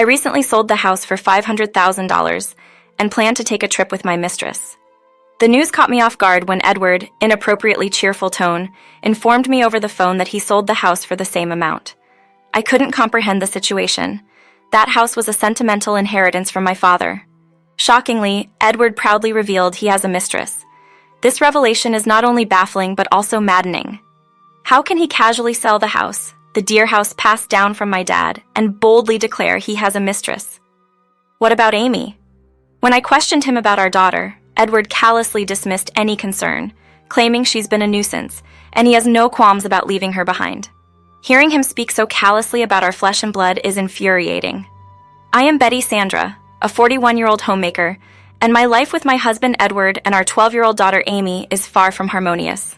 I recently sold the house for $500,000 and plan to take a trip with my mistress. The news caught me off guard when Edward, in appropriately cheerful tone, informed me over the phone that he sold the house for the same amount. I couldn't comprehend the situation. That house was a sentimental inheritance from my father. Shockingly, Edward proudly revealed he has a mistress. This revelation is not only baffling but also maddening. How can he casually sell the house, the dear house passed down from my dad, and boldly declare he has a mistress? What about Amy? When I questioned him about our daughter, Edward callously dismissed any concern, claiming she's been a nuisance, and he has no qualms about leaving her behind. Hearing him speak so callously about our flesh and blood is infuriating. I am Sandra, a 41-year-old homemaker, and my life with my husband Edward and our 12-year-old daughter Amy is far from harmonious.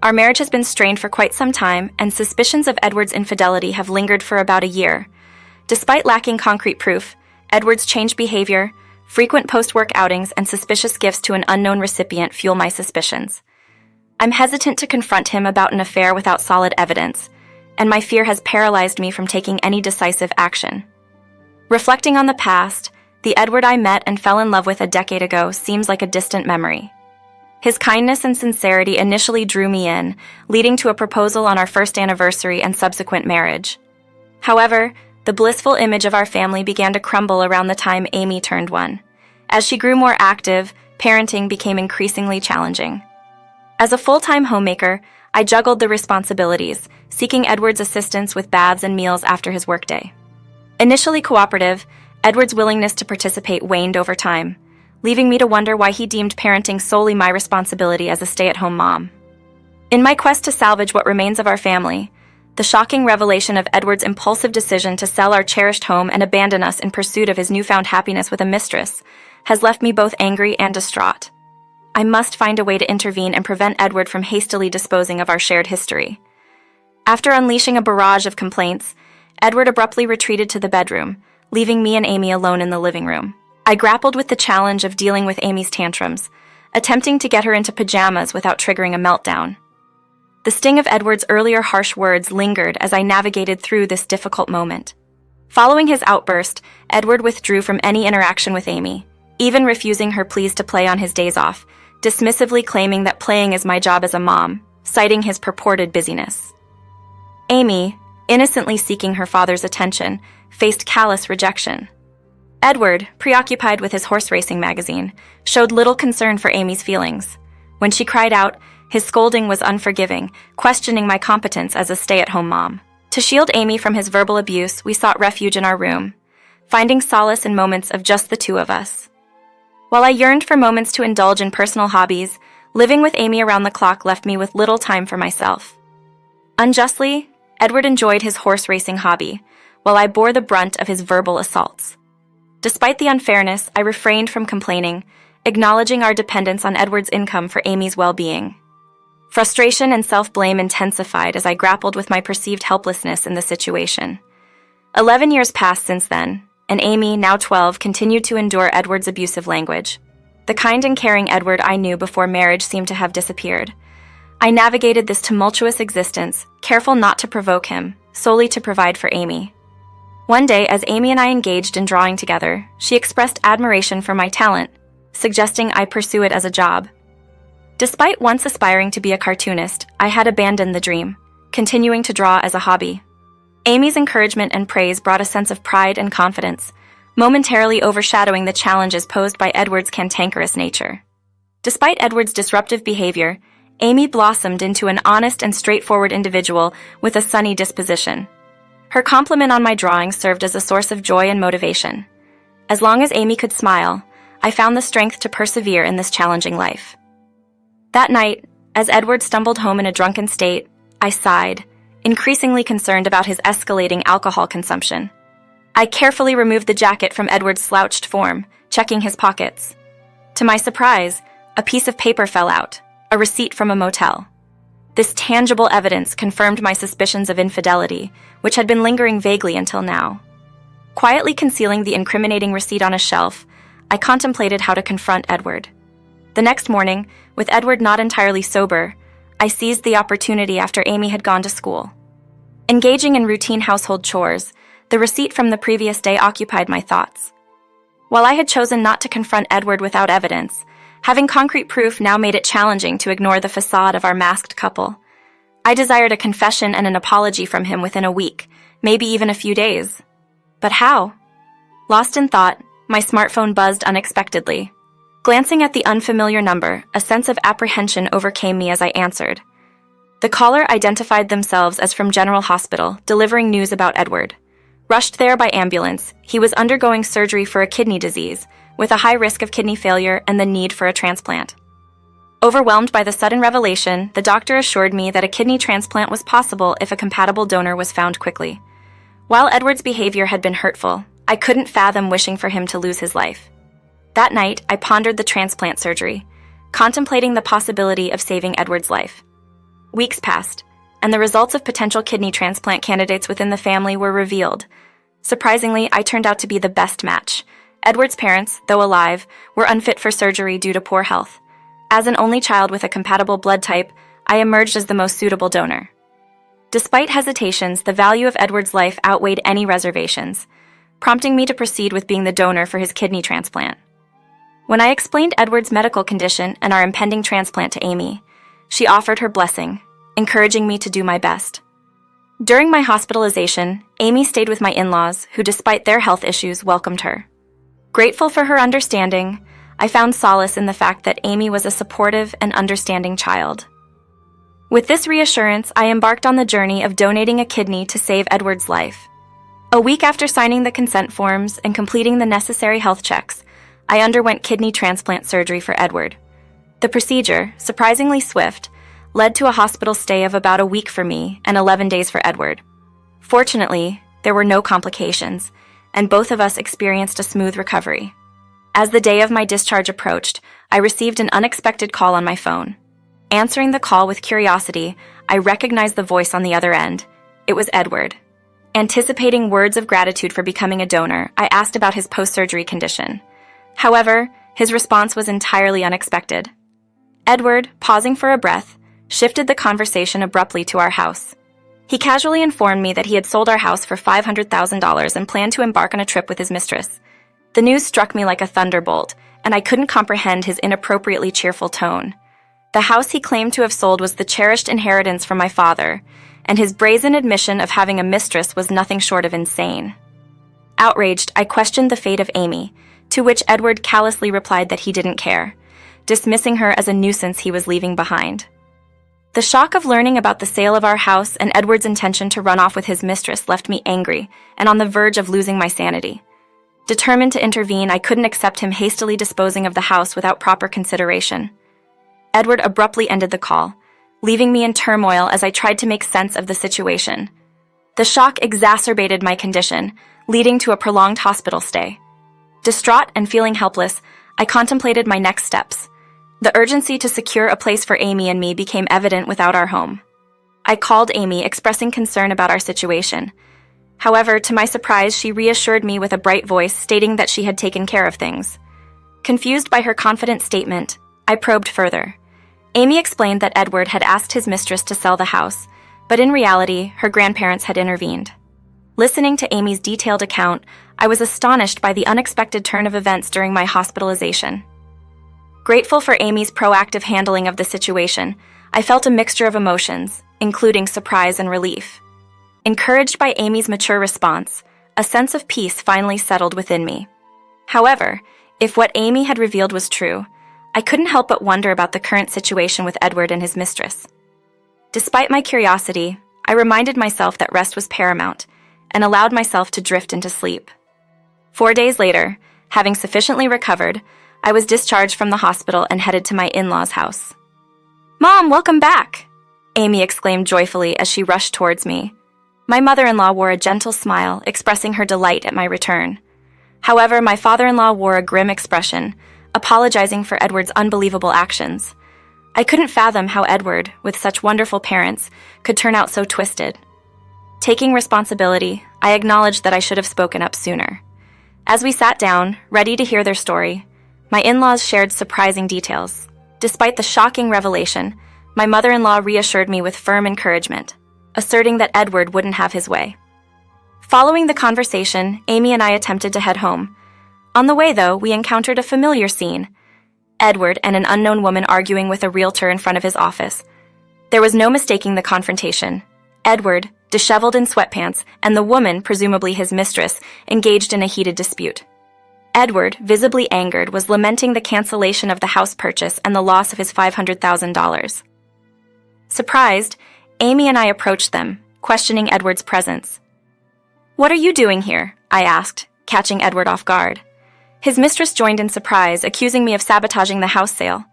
Our marriage has been strained for quite some time, and suspicions of Edward's infidelity have lingered for about a year. Despite lacking concrete proof, Edward's changed behavior, frequent post-work outings, and suspicious gifts to an unknown recipient fuel my suspicions. I'm hesitant to confront him about an affair without solid evidence, and my fear has paralyzed me from taking any decisive action. Reflecting on the past, the Edward I met and fell in love with a decade ago seems like a distant memory. His kindness and sincerity initially drew me in, leading to a proposal on our first anniversary and subsequent marriage. However, the blissful image of our family began to crumble around the time Amy turned 1. As she grew more active, parenting became increasingly challenging. As a full-time homemaker, I juggled the responsibilities, seeking Edward's assistance with baths and meals after his workday. Initially cooperative, Edward's willingness to participate waned over time, leaving me to wonder why he deemed parenting solely my responsibility as a stay-at-home mom. In my quest to salvage what remains of our family, the shocking revelation of Edward's impulsive decision to sell our cherished home and abandon us in pursuit of his newfound happiness with a mistress has left me both angry and distraught. I must find a way to intervene and prevent Edward from hastily disposing of our shared history. After unleashing a barrage of complaints, Edward abruptly retreated to the bedroom, leaving me and Amy alone in the living room. I grappled with the challenge of dealing with Amy's tantrums, attempting to get her into pajamas without triggering a meltdown. The sting of Edward's earlier harsh words lingered as I navigated through this difficult moment. Following his outburst, Edward withdrew from any interaction with Amy, even refusing her pleas to play on his days off, dismissively claiming that playing is my job as a mom, citing his purported busyness. Amy, innocently seeking her father's attention, faced callous rejection. Edward, preoccupied with his horse racing magazine, showed little concern for Amy's feelings. When she cried out, his scolding was unforgiving, questioning my competence as a stay-at-home mom. To shield Amy from his verbal abuse, we sought refuge in our room, finding solace in moments of just the two of us. While I yearned for moments to indulge in personal hobbies, living with Amy around the clock left me with little time for myself. Unjustly, Edward enjoyed his horse racing hobby, while I bore the brunt of his verbal assaults. Despite the unfairness, I refrained from complaining, acknowledging our dependence on Edward's income for Amy's well-being. Frustration and self-blame intensified as I grappled with my perceived helplessness in the situation. 11 years passed since then, and Amy, now 12, continued to endure Edward's abusive language. The kind and caring Edward I knew before marriage seemed to have disappeared. I navigated this tumultuous existence, careful not to provoke him, solely to provide for Amy. One day, as Amy and I engaged in drawing together, she expressed admiration for my talent, suggesting I pursue it as a job. Despite once aspiring to be a cartoonist, I had abandoned the dream, continuing to draw as a hobby. Amy's encouragement and praise brought a sense of pride and confidence, momentarily overshadowing the challenges posed by Edward's cantankerous nature. Despite Edward's disruptive behavior, Amy blossomed into an honest and straightforward individual with a sunny disposition. Her compliment on my drawings served as a source of joy and motivation. As long as Amy could smile, I found the strength to persevere in this challenging life. That night, as Edward stumbled home in a drunken state, I sighed, increasingly concerned about his escalating alcohol consumption. I carefully removed the jacket from Edward's slouched form, checking his pockets. To my surprise, a piece of paper fell out, a receipt from a motel. This tangible evidence confirmed my suspicions of infidelity, which had been lingering vaguely until now. Quietly concealing the incriminating receipt on a shelf, I contemplated how to confront Edward. The next morning, with Edward not entirely sober, I seized the opportunity after Amy had gone to school. Engaging in routine household chores, The receipt from the previous day occupied my thoughts. While I had chosen not to confront Edward without evidence, having concrete proof now made it challenging to ignore the facade of our masked couple. I desired a confession and an apology from him within a week, maybe even a few days. But how? Lost in thought, my smartphone buzzed unexpectedly. Glancing at the unfamiliar number, a sense of apprehension overcame me as I answered. The caller identified themselves as from General Hospital, delivering news about Edward. Rushed there by ambulance, he was undergoing surgery for a kidney disease, with a high risk of kidney failure and the need for a transplant. Overwhelmed by the sudden revelation, the doctor assured me that a kidney transplant was possible if a compatible donor was found quickly. While Edward's behavior had been hurtful, I couldn't fathom wishing for him to lose his life. That night, I pondered the transplant surgery, contemplating the possibility of saving Edward's life. Weeks passed, and the results of potential kidney transplant candidates within the family were revealed. Surprisingly, I turned out to be the best match. Edward's parents, though alive, were unfit for surgery due to poor health. As an only child with a compatible blood type, I emerged as the most suitable donor. Despite hesitations, the value of Edward's life outweighed any reservations, prompting me to proceed with being the donor for his kidney transplant. When I explained Edward's medical condition and our impending transplant to Amy, she offered her blessing, encouraging me to do my best. During my hospitalization, Amy stayed with my in-laws, who despite their health issues welcomed her. Grateful for her understanding, I found solace in the fact that Amy was a supportive and understanding child. With this reassurance, I embarked on the journey of donating a kidney to save Edward's life. A week after signing the consent forms and completing the necessary health checks, I underwent kidney transplant surgery for Edward. The procedure, surprisingly swift, led to a hospital stay of about a week for me and 11 days for Edward. Fortunately, there were no complications, and both of us experienced a smooth recovery. As the day of my discharge approached, I received an unexpected call on my phone. Answering the call with curiosity, I recognized the voice on the other end. It was Edward. Anticipating words of gratitude for becoming a donor, I asked about his post-surgery condition. However, his response was entirely unexpected. Edward, pausing for a breath, shifted the conversation abruptly to our house. He casually informed me that he had sold our house for $500,000 and planned to embark on a trip with his mistress. The news struck me like a thunderbolt, and I couldn't comprehend his inappropriately cheerful tone. The house he claimed to have sold was the cherished inheritance from my father, and his brazen admission of having a mistress was nothing short of insane. Outraged, I questioned the fate of Amy, to which Edward callously replied that he didn't care, dismissing her as a nuisance he was leaving behind. The shock of learning about the sale of our house and Edward's intention to run off with his mistress left me angry and on the verge of losing my sanity. Determined to intervene, I couldn't accept him hastily disposing of the house without proper consideration. Edward abruptly ended the call, leaving me in turmoil as I tried to make sense of the situation. The shock exacerbated my condition, leading to a prolonged hospital stay. Distraught and feeling helpless, I contemplated my next steps. The urgency to secure a place for Amy and me became evident without our home. I called Amy, expressing concern about our situation. However, to my surprise, she reassured me with a bright voice, stating that she had taken care of things. Confused by her confident statement, I probed further. Amy explained that Edward had asked his mistress to sell the house, but in reality, her grandparents had intervened. Listening to Amy's detailed account, I was astonished by the unexpected turn of events during my hospitalization. Grateful for Amy's proactive handling of the situation, I felt a mixture of emotions, including surprise and relief. Encouraged by Amy's mature response, a sense of peace finally settled within me. However, if what Amy had revealed was true, I couldn't help but wonder about the current situation with Edward and his mistress. Despite my curiosity, I reminded myself that rest was paramount and allowed myself to drift into sleep. 4 days later, having sufficiently recovered, I was discharged from the hospital and headed to my in-laws' house. "Mom, welcome back!" Amy exclaimed joyfully as she rushed towards me. My mother-in-law wore a gentle smile, expressing her delight at my return. However, my father-in-law wore a grim expression, apologizing for Edward's unbelievable actions. I couldn't fathom how Edward, with such wonderful parents, could turn out so twisted. Taking responsibility, I acknowledged that I should have spoken up sooner. As we sat down, ready to hear their story, my in-laws shared surprising details. Despite the shocking revelation, my mother-in-law reassured me with firm encouragement, asserting that Edward wouldn't have his way. Following the conversation, Amy and I attempted to head home. On the way, though, we encountered a familiar scene. Edward and an unknown woman arguing with a realtor in front of his office. There was no mistaking the confrontation. Edward, disheveled in sweatpants, and the woman, presumably his mistress, engaged in a heated dispute. Edward, visibly angered, was lamenting the cancellation of the house purchase and the loss of his $500,000. Surprised, Amy and I approached them, questioning Edward's presence. "What are you doing here?" I asked, catching Edward off guard. His mistress joined in surprise, accusing me of sabotaging the house sale.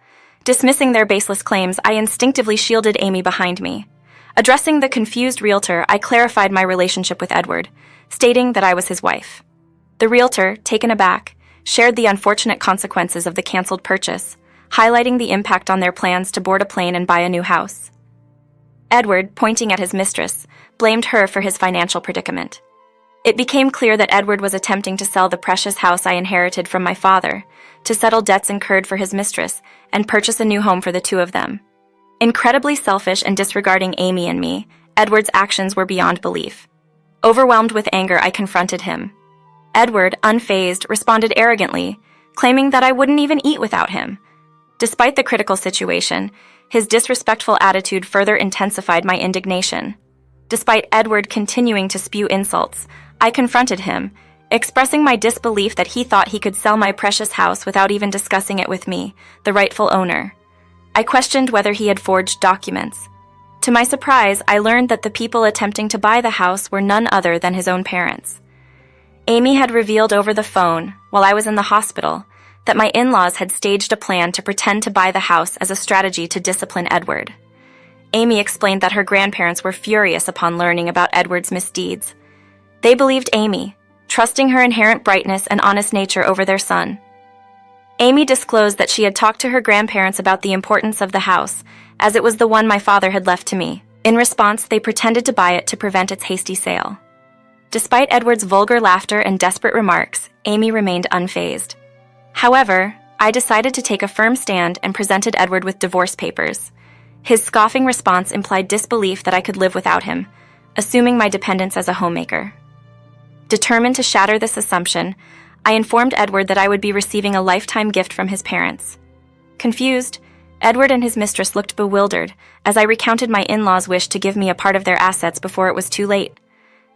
Dismissing their baseless claims, I instinctively shielded Amy behind me. Addressing the confused realtor, I clarified my relationship with Edward, stating that I was his wife. The realtor, taken aback, shared the unfortunate consequences of the canceled purchase, highlighting the impact on their plans to board a plane and buy a new house. Edward, pointing at his mistress, blamed her for his financial predicament. It became clear that Edward was attempting to sell the precious house I inherited from my father, to settle debts incurred for his mistress, and purchase a new home for the two of them. Incredibly selfish and disregarding Amy and me, Edward's actions were beyond belief. Overwhelmed with anger, I confronted him. Edward, unfazed, responded arrogantly, claiming that I wouldn't even eat without him. Despite the critical situation, his disrespectful attitude further intensified my indignation. Despite Edward continuing to spew insults, I confronted him, expressing my disbelief that he thought he could sell my precious house without even discussing it with me, the rightful owner. I questioned whether he had forged documents. To my surprise, I learned that the people attempting to buy the house were none other than his own parents. Amy had revealed over the phone, while I was in the hospital, that my in-laws had staged a plan to pretend to buy the house as a strategy to discipline Edward. Amy explained that her grandparents were furious upon learning about Edward's misdeeds. They believed Amy, trusting her inherent brightness and honest nature over their son. Amy disclosed that she had talked to her grandparents about the importance of the house, as it was the one my father had left to me. In response, they pretended to buy it to prevent its hasty sale. Despite Edward's vulgar laughter and desperate remarks, Amy remained unfazed. However, I decided to take a firm stand and presented Edward with divorce papers. His scoffing response implied disbelief that I could live without him, assuming my dependence as a homemaker. Determined to shatter this assumption, I informed Edward that I would be receiving a lifetime gift from his parents. Confused, Edward and his mistress looked bewildered as I recounted my in-laws' wish to give me a part of their assets before it was too late.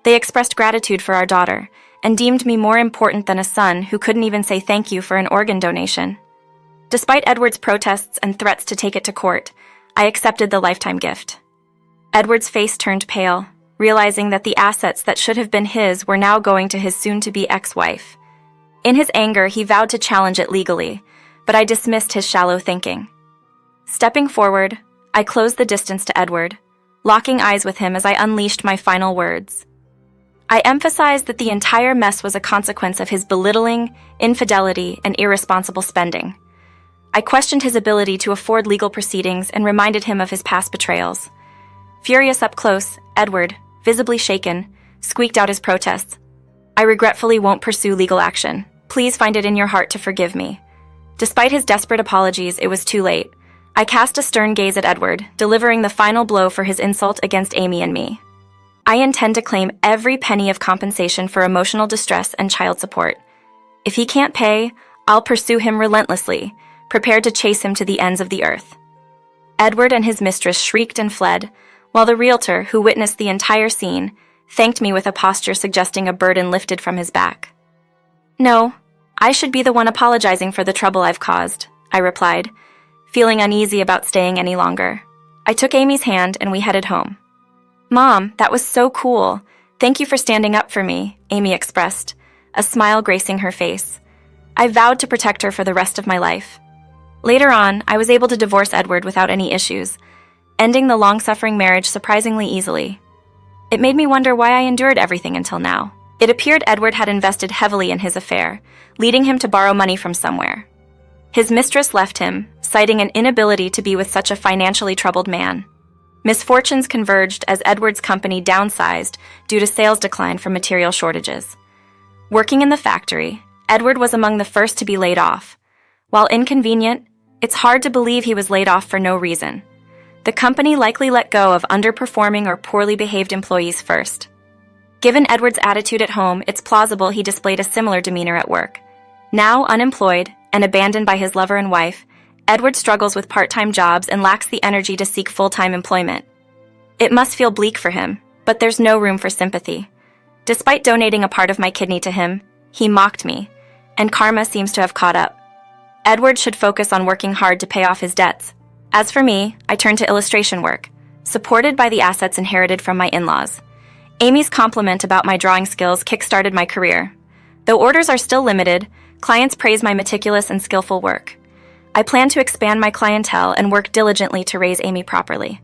They expressed gratitude for our daughter and deemed me more important than a son who couldn't even say thank you for an organ donation. Despite Edward's protests and threats to take it to court, I accepted the lifetime gift. Edward's face turned pale, realizing that the assets that should have been his were now going to his soon-to-be ex-wife. In his anger, he vowed to challenge it legally, but I dismissed his shallow thinking. Stepping forward, I closed the distance to Edward, locking eyes with him as I unleashed my final words. I emphasized that the entire mess was a consequence of his belittling, infidelity, and irresponsible spending. I questioned his ability to afford legal proceedings and reminded him of his past betrayals. Furious up close, Edward, visibly shaken, squeaked out his protests. "I regretfully won't pursue legal action. Please find it in your heart to forgive me." Despite his desperate apologies, it was too late. I cast a stern gaze at Edward, delivering the final blow for his insult against Amy and me. I intend to claim every penny of compensation for emotional distress and child support. If he can't pay, I'll pursue him relentlessly, prepared to chase him to the ends of the earth. Edward and his mistress shrieked and fled, while the realtor, who witnessed the entire scene, thanked me with a posture suggesting a burden lifted from his back. "No, I should be the one apologizing for the trouble I've caused," I replied, feeling uneasy about staying any longer. I took Amy's hand and we headed home. "Mom, that was so cool. Thank you for standing up for me," Amy expressed, a smile gracing her face. I vowed to protect her for the rest of my life. Later on, I was able to divorce Edward without any issues, ending the long-suffering marriage surprisingly easily. It made me wonder why I endured everything until now. It appeared Edward had invested heavily in his affair, leading him to borrow money from somewhere. His mistress left him, citing an inability to be with such a financially troubled man. Misfortunes converged as Edward's company downsized due to sales decline from material shortages. Working in the factory, Edward was among the first to be laid off. While inconvenient, it's hard to believe he was laid off for no reason. The company likely let go of underperforming or poorly behaved employees first. Given Edward's attitude at home, it's plausible he displayed a similar demeanor at work. Now unemployed and abandoned by his lover and wife, Edward struggles with part-time jobs and lacks the energy to seek full-time employment. It must feel bleak for him, but there's no room for sympathy. Despite donating a part of my kidney to him, he mocked me, and karma seems to have caught up. Edward should focus on working hard to pay off his debts. As for me, I turn to illustration work, supported by the assets inherited from my in-laws. Amy's compliment about my drawing skills kick-started my career. Though orders are still limited, clients praise my meticulous and skillful work. I plan to expand my clientele and work diligently to raise Amy properly.